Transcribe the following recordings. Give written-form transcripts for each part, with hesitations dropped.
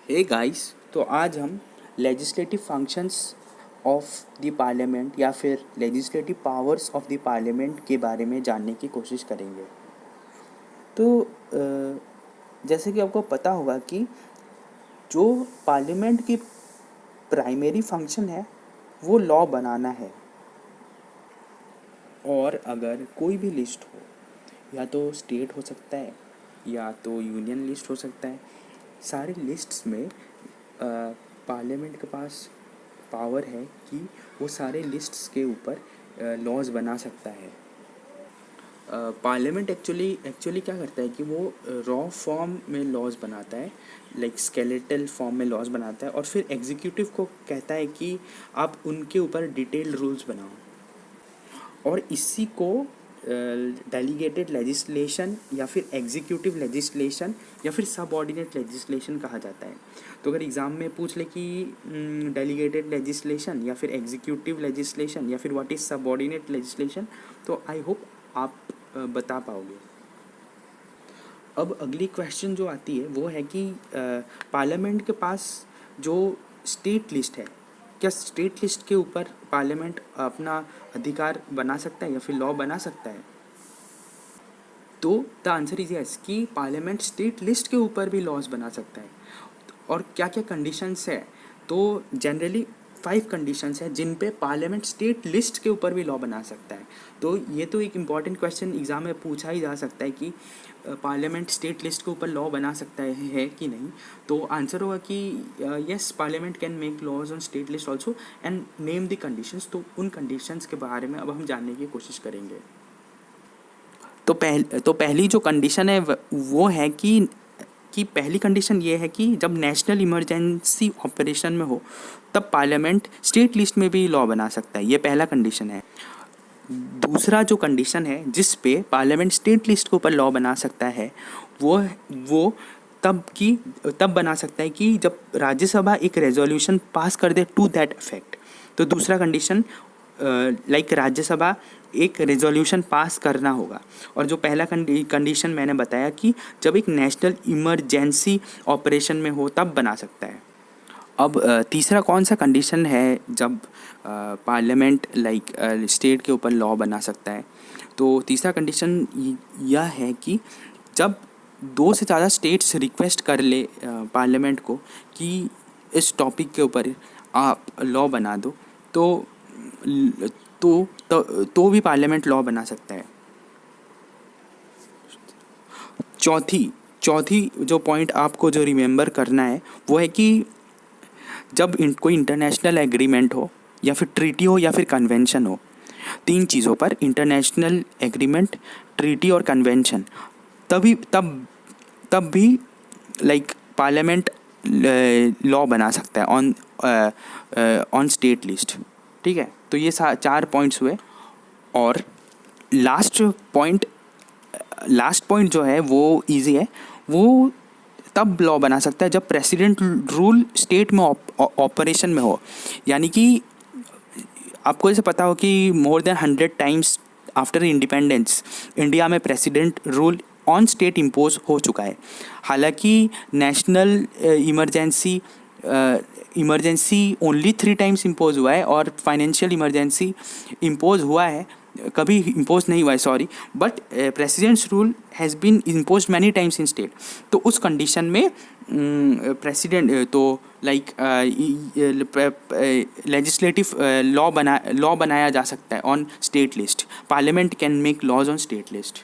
Hey guys, तो आज हम legislative functions of the parliament या फिर legislative powers of the parliament के बारे में जानने की कोशिश करेंगे। तो जैसे कि आपको पता होगा कि जो पार्लियामेंट की प्राइमरी फंक्शन है वो लॉ बनाना है। और अगर कोई भी लिस्ट हो, या तो स्टेट हो सकता है या तो यूनियन लिस्ट हो सकता है, सारे लिस्ट्स में पार्लियामेंट के पास पावर है कि वो सारे लिस्ट्स के ऊपर लॉज बना सकता है। पार्लियामेंट एक्चुअली क्या करता है कि वो रॉ फॉर्म में लॉज बनाता है, लाइक स्केलेटल फॉर्म में लॉज बनाता है, और फिर एग्जीक्यूटिव को कहता है कि आप उनके ऊपर डिटेल्ड रूल्स बनाओ। और इसी को डेलीगेटेड लेजिस्लेशन या फिर एग्जीक्यूटिव लेजिस्लेशन या फिर सबऑर्डिनेट लेजिस्लेशन कहा जाता है। तो अगर एग्ज़ाम में पूछ ले कि डेलीगेटेड लेजिस्लेशन या फिर एग्जीक्यूटिव लेजिस्लेशन या फिर व्हाट इज़ सबऑर्डिनेट लेजिस्लेशन, तो आई होप आप बता पाओगे। अब अगली क्वेश्चन जो आती है वो है कि पार्लियामेंट के पास जो स्टेट लिस्ट है, क्या स्टेट लिस्ट के ऊपर पार्लियामेंट अपना अधिकार बना सकता है या फिर लॉ बना सकता है? तो द आंसर इज यस कि पार्लियामेंट स्टेट लिस्ट के ऊपर भी लॉज बना सकता है। और क्या क्या कंडीशंस है? तो जनरली 5 कंडीशंस है जिन पे पार्लियामेंट स्टेट लिस्ट के ऊपर भी लॉ बना सकता है। तो ये तो एक इम्पॉर्टेंट क्वेश्चन एग्जाम में पूछा ही जा सकता है कि पार्लियामेंट स्टेट लिस्ट के ऊपर लॉ बना सकता है कि नहीं। तो आंसर होगा कि yes, parliament can make laws on state list also and name the conditions. तो उन कंडीशंस के बारे में अब हम जानने की कोशिश करेंगे। तो पहली जो कंडीशन है वो है कि पहली कंडीशन ये है कि जब नेशनल इमरजेंसी ऑपरेशन में हो तब पार्लियामेंट स्टेट लिस्ट में भी लॉ बना सकता है। ये पहला कंडीशन है। दूसरा जो कंडीशन है जिस पे पार्लियामेंट स्टेट लिस्ट के ऊपर लॉ बना सकता है वो तब बना सकता है कि जब राज्यसभा एक रेजोल्यूशन पास कर दे टू दैट इफेक्ट। तो दूसरा कंडीशन लाइक राज्यसभा एक रेजोल्यूशन पास करना होगा। और जो पहला कंडीशन मैंने बताया कि जब एक नेशनल इमरजेंसी ऑपरेशन में हो तब बना सकता है। अब तीसरा कौन सा कंडीशन है जब पार्लियामेंट लाइक स्टेट के ऊपर लॉ बना सकता है? तो तीसरा कंडीशन यह है कि जब 2 से ज़्यादा स्टेट्स रिक्वेस्ट कर ले पार्लियामेंट को कि इस टॉपिक के ऊपर आप लॉ बना दो, तो तो भी पार्लियामेंट लॉ बना सकता है। चौथी जो पॉइंट आपको जो रिमेंबर करना है वो है कि जब कोई इंटरनेशनल एग्रीमेंट हो या फिर ट्रीटी हो या फिर कन्वेंशन हो, 3 चीज़ों पर इंटरनेशनल एग्रीमेंट, ट्रीटी और कन्वेंशन, तब भी लाइक पार्लियामेंट लॉ बना सकता है ऑन स्टेट लिस्ट। ठीक है, तो ये 4 पॉइंट्स हुए। और लास्ट पॉइंट जो है वो इजी है। वो तब लॉ बना सकता है जब प्रेसिडेंट रूल स्टेट में ऑपरेशन में हो। यानी कि आपको जैसे पता हो कि more than 100 times after independence India में president rule on state impose हो चुका है। हालांकि national emergency only 3 times impose हुआ है और फाइनेंशियल इमरजेंसी इम्पोज हुआ है, कभी इम्पोज नहीं हुआ है, sorry, but president's rule has been impose many times in state. तो उस कंडीशन में प्रेसिडेंट तो लाइक लेजिस्लेटिव लॉ बनाया जा सकता है on state list. Parliament can make laws on state list.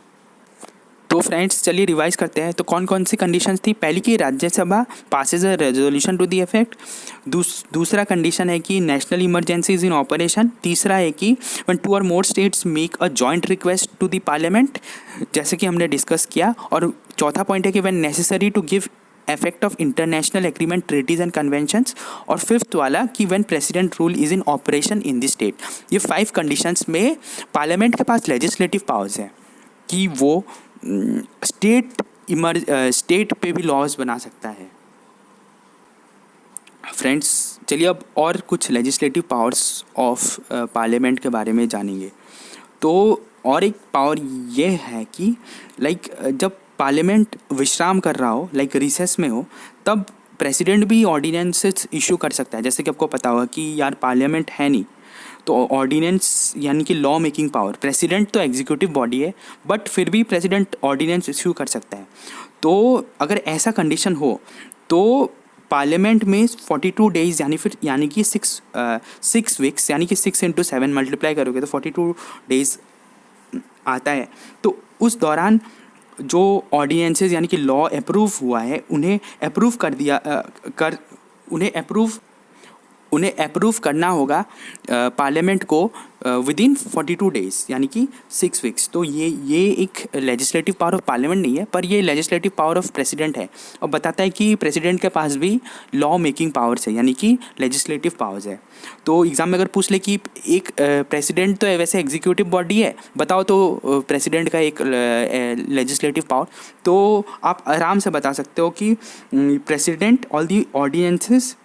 तो फ्रेंड्स चलिए रिवाइज करते हैं। तो कौन कौन सी कंडीशंस थी? पहली कि Rajya Sabha Passage a resolution to the effect. दूसरा कंडीशन है कि national emergency is in operation. तीसरा है कि व्हेन 2 और more states make a joint request to the parliament, जैसे कि हमने डिस्कस किया। और चौथा पॉइंट है कि when necessary to give effect of international agreement, treaties and conventions। और फिफ्थ वाला कि when president rule is in operation in the state। ये 5 कंडीशंस में पार्लियामेंट के पास लेजिस्लेटिव पावर्स हैं कि वो स्टेट पे भी लॉज बना सकता है। फ्रेंड्स चलिए अब और कुछ लेजिस्लेटिव पावर्स ऑफ पार्लियामेंट के बारे में जानेंगे। तो और एक पावर ये है कि लाइक जब पार्लियामेंट विश्राम कर रहा हो, लाइक रिसेस में हो, तब प्रेसिडेंट भी ऑर्डिनेंसेस इशू कर सकता है। जैसे कि आपको पता होगा कि यार पार्लियामेंट है नहीं, तो ऑर्डिनेंस यानी कि लॉ मेकिंग पावर, प्रेसिडेंट तो एग्जीक्यूटिव बॉडी है बट फिर भी प्रेसिडेंट ऑर्डिनेंस इशू कर सकता है। तो अगर ऐसा कंडीशन हो तो पार्लियामेंट में 42 डेज यानी कि 6 वीक्स यानी कि 6 × 7 मल्टीप्लाई करोगे तो 42 डेज आता है। तो उस दौरान जो ऑर्डिनेंसेस यानी कि लॉ अप्रूव हुआ है उन्हें अप्रूव कर दिया कर उन्हें अप्रूव करना होगा पार्लियामेंट को विद इन 42 डेज यानी कि 6 वीक्स। तो ये एक लेजिस्लेटिव पावर ऑफ पार्लियामेंट नहीं है, पर ये लेजिस्लेटिव पावर ऑफ प्रेसिडेंट है और बताता है कि प्रेसिडेंट के पास भी लॉ मेकिंग पावर्स है यानी कि लेजिस्लेटिव पावर्स है। तो एग्जाम में अगर पूछ ले कि एक प्रेसिडेंट तो वैसे एग्जीक्यूटिव बॉडी है, बताओ तो प्रेसिडेंट का एक लेजिस्लेटिव पावर, तो आप आराम से बता सकते हो कि president all the ordinances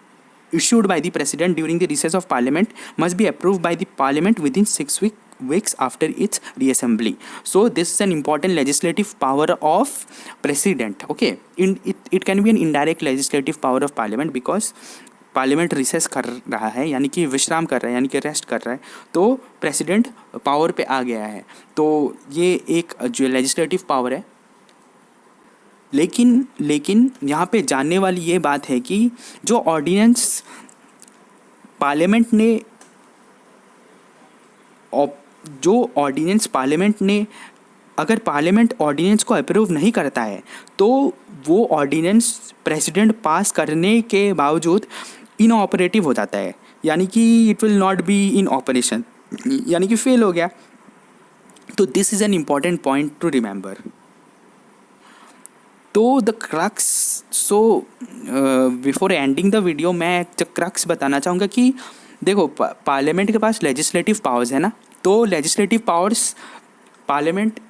issued by the president during the recess of parliament must be approved by the parliament within 6 weeks after its reassembly. So this is an important legislative power of president. Okay, it can be an indirect legislative power of parliament because parliament recess कर रहा है यानी कि विश्राम कर रहा है यानी कि रेस्ट कर रहा है, तो प्रेसिडेंट पावर पे आ गया है। तो ये एक जो लेजिस्लेटिव पावर है। लेकिन यहाँ पे जानने वाली ये बात है कि जो ऑर्डिनेंस पार्लियामेंट ने अगर पार्लियामेंट ऑर्डिनेंस को अप्रूव नहीं करता है तो वो ऑर्डिनेंस प्रेसिडेंट पास करने के बावजूद इनऑपरेटिव हो जाता है, यानी कि it will not be in operation, यानी कि फेल हो गया। तो this is an important point to remember. तो the crux, so before ending the video मैं क्रक्स बताना चाहूँगा कि देखो पार्लियामेंट के पास लेजिस्लेटिव पावर्स है ना, तो legislative powers parliament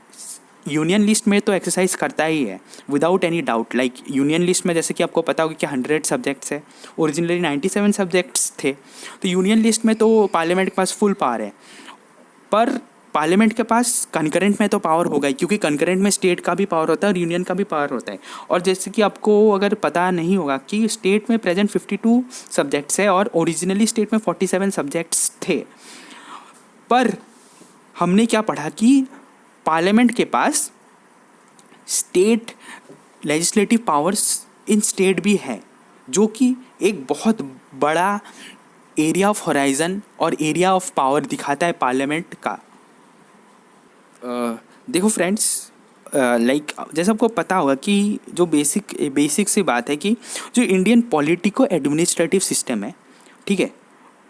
union list में तो एक्सरसाइज करता ही है without any doubt. Like union list में जैसे कि आपको पता होगा कि 100 सब्जेक्ट्स है, ओरिजिनली 97 सब्जेक्ट्स थे, तो यूनियन लिस्ट में तो पार्लियामेंट के पास फुल पावर है। पर पार्लियामेंट के पास कंकरेंट में तो पावर होगा ही, क्योंकि कंकरेंट में स्टेट का भी पावर होता है और यूनियन का भी पावर होता है। और जैसे कि आपको अगर पता नहीं होगा कि स्टेट में प्रेजेंट 52 सब्जेक्ट्स है और ओरिजिनली स्टेट में 47 सब्जेक्ट्स थे, पर हमने क्या पढ़ा कि पार्लियामेंट के पास state legislative powers in state भी है, जो कि एक बहुत बड़ा एरिया ऑफ होराइजन और एरिया ऑफ पावर दिखाता है पार्लियामेंट का। देखो फ्रेंड्स, लाइक जैसे आपको पता होगा कि जो बेसिक सी बात है कि जो इंडियन पॉलिटिको एडमिनिस्ट्रेटिव सिस्टम है, ठीक है,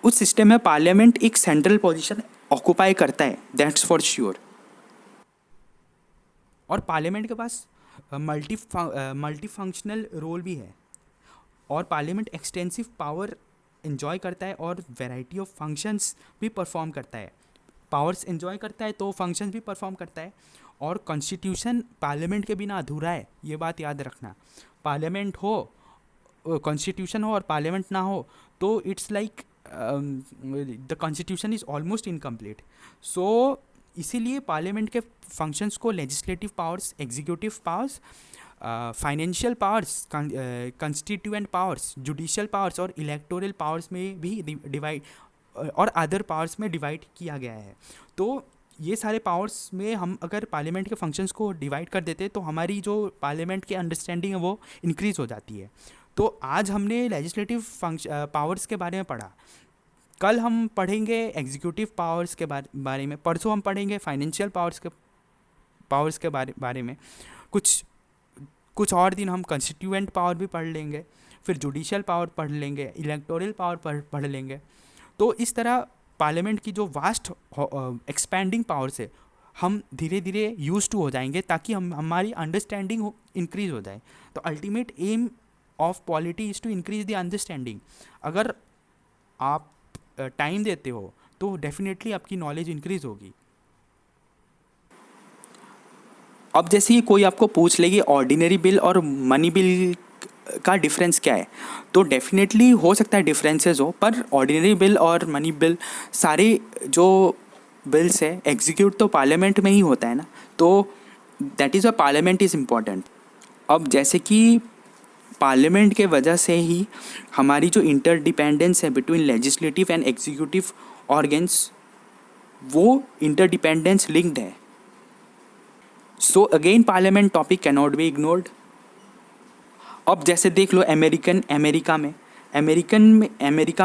उस सिस्टम में पार्लियामेंट एक सेंट्रल पोजीशन ऑक्यूपाई करता है, दैट्स फॉर श्योर। और पार्लियामेंट के पास मल्टी फंक्शनल रोल भी है और पार्लियामेंट एक्सटेंसिव पावर एंजॉय करता है और वैरायटी ऑफ फंक्शंस भी परफॉर्म करता है। पावर्स एंजॉय करता है तो फंक्शंस भी परफॉर्म करता है। और कॉन्स्टिट्यूशन पार्लियामेंट के बिना अधूरा है, ये बात याद रखना। पार्लियामेंट हो, कॉन्स्टिट्यूशन हो और पार्लियामेंट ना हो तो it's like the constitution is almost incomplete. So इसीलिए पार्लियामेंट के फंक्शंस को legislative powers, executive powers, financial powers, constituent powers, judicial powers और इलेक्टोरल पावर्स में भी डिवाइड और अदर पावर्स में डिवाइड किया गया है। तो ये सारे पावर्स में हम अगर पार्लियामेंट के फंक्शंस को डिवाइड कर देते तो हमारी जो पार्लियामेंट की अंडरस्टैंडिंग है वो इंक्रीज़ हो जाती है। तो आज हमने लेजिस्लेटिव पावर्स के बारे में पढ़ा, कल हम पढ़ेंगे एग्जीक्यूटिव पावर्स के बारे में, परसों हम पढ़ेंगे फाइनेंशियल पावर्स के बारे में, कुछ और दिन हम कंस्टिट्यूएंट पावर भी पढ़ लेंगे, फिर जुडिशियल पावर पढ़ लेंगे, इलेक्टोरल पावर पढ़ लेंगे। तो इस तरह पार्लियामेंट की जो वास्ट एक्सपैंडिंग पावर्स है हम धीरे धीरे यूज टू हो जाएंगे, ताकि हमारी अंडरस्टैंडिंग इंक्रीज़ हो जाए। तो ultimate aim of polity is to increase the understanding. अगर आप टाइम देते हो तो डेफिनेटली आपकी नॉलेज इंक्रीज़ होगी। अब जैसे ही कोई आपको पूछ लेगी ऑर्डिनरी बिल और मनी बिल का डिफरेंस क्या है, तो डेफिनेटली हो सकता है डिफरेंसेस हो, पर ऑर्डिनरी बिल और मनी बिल सारे जो बिल्स है एग्जीक्यूट तो पार्लियामेंट में ही होता है ना, तो that is a parliament is important. अब जैसे कि पार्लियामेंट के वजह से ही हमारी जो इंटरडिपेंडेंस है between legislative and executive organs, वो इंटरडिपेंडेंस लिंक्ड है. So again parliament topic cannot be ignored. अब जैसे देख लो अमेरिका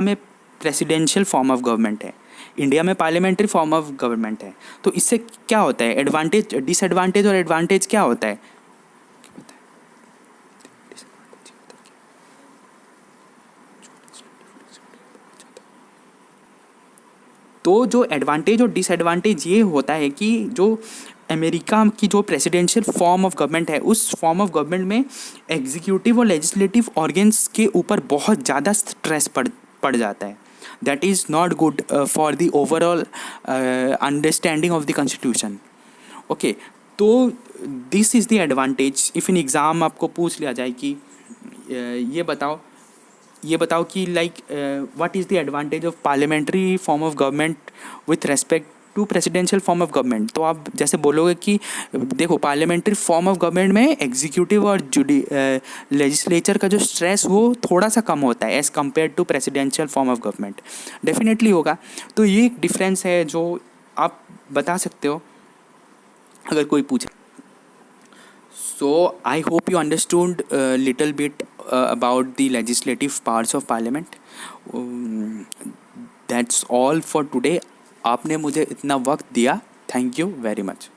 में प्रेसिडेंशियल फॉर्म ऑफ गवर्नमेंट है, इंडिया में पार्लियामेंट्री फॉर्म ऑफ गवर्नमेंट है. तो इससे क्या होता है, एडवांटेज, डिसएडवांटेज और एडवांटेज क्या होता है? तो जो एडवांटेज और डिसएडवांटेज ये होता है कि जो अमेरिका की जो प्रेसिडेंशियल फॉर्म ऑफ गवर्नमेंट है, उस फॉर्म ऑफ गवर्नमेंट में एग्जीक्यूटिव और लेजिस्लेटिव ऑर्गन्स के ऊपर बहुत ज़्यादा स्ट्रेस पड़ जाता है. That is not good for the overall understanding of the constitution. Okay, तो this is the advantage. If in exam आपको पूछ लिया जाए कि ये बताओ कि like what is the advantage of parliamentary form of government with respect to presidential form of government, तो आप जैसे बोलोगे कि देखो पार्लियामेंट्री फॉर्म ऑफ गवर्नमेंट में एग्जीक्यूटिव और लेजिस्लेचर का जो स्ट्रेस वो थोड़ा सा कम होता है as compare to presidential form of government. Definitely होगा. तो ये एक डिफरेंस है जो आप बता सकते हो अगर कोई पूछे. So I hope you understood a little bit about the legislative parts of parliament. That's all for today. आपने मुझे इतना वक्त दिया. Thank you very much.